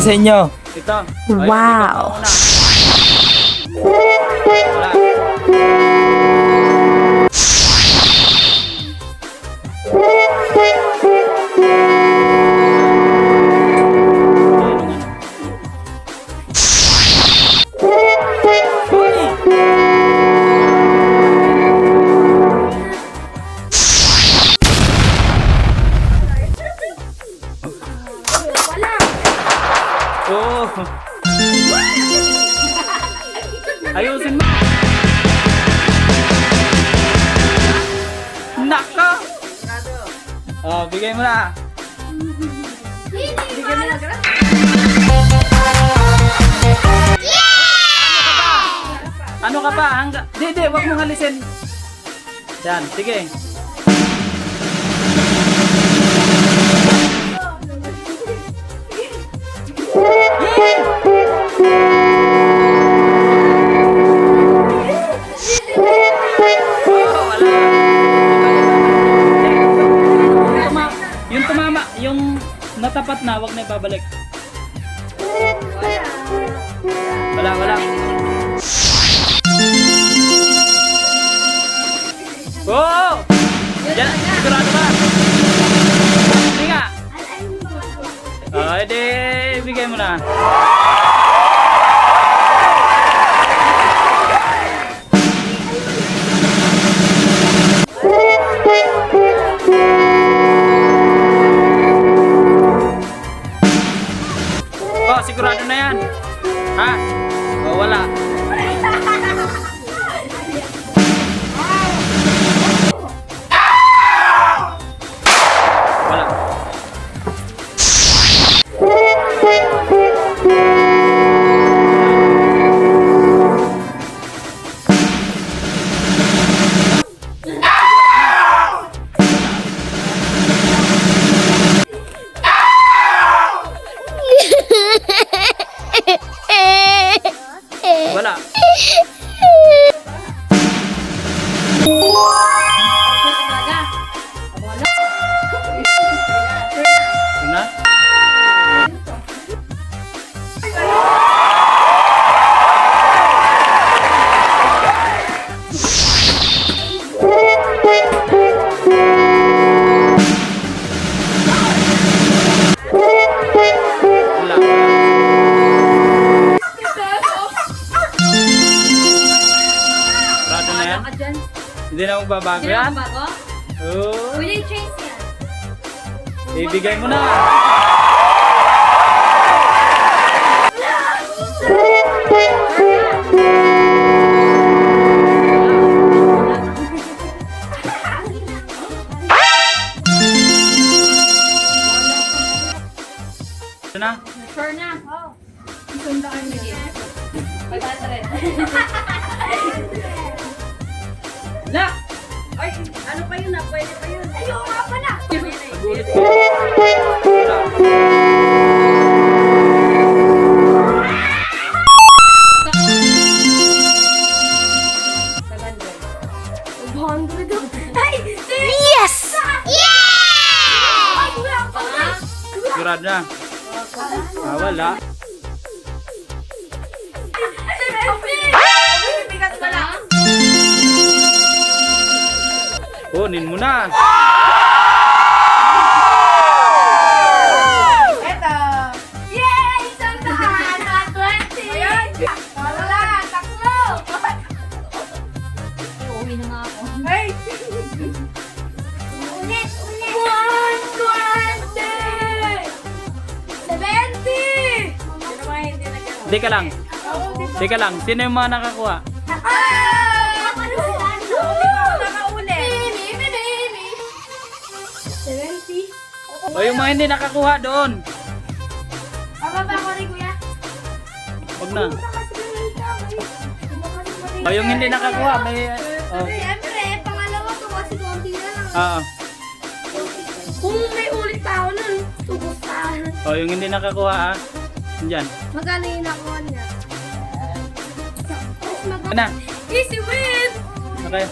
sa inyo. Ito. Wow. Oh. Ayusin mo. Nako. Oh, bigay mo na. Ano ka pa? Di, wag mong halisin. Yan, sige. Yung tumama, yung natapat na, wag na ibabalik. Wala. Oh! Yan, sigurado ba? Hindi nga. Edi, bigay mo na. Oh, sigurado na yan. Ha? Oh, wala. Wala. Wala. Una? Wala. Sarado na yan? Hindi na magbabago yan? Oh. Ibigay mo na. Ito na? Sure na. Oo. Isunda ka niya. 500. Na! Ay, ano pa yun na? Pwede pa yun. Ay, oo nga pala. Pagulit ko. Wala. Yes! Sigurado na. Wala. Bigat pala. Kunin mo na. Eto. Yay! Isang daan na 20. Ayan. Wala. Tatlo. Uwi na nga ako. Ay. Ulit. 120. 70. Teka lang. Teka lang. Sino yung mga nakakuha? O yung mga hindi nakakuha doon. Pababa ko rin, kuya. Huwag na. O yung hindi nakakuha. May... Siyempre, pangalawa ko kasi konti na lang. Oo. Kung may ulit pa ako nun, tubos pa. O yung hindi nakakuha ah. Diyan. Magkano yung nakuha niya? Ano? Easy win! Okay.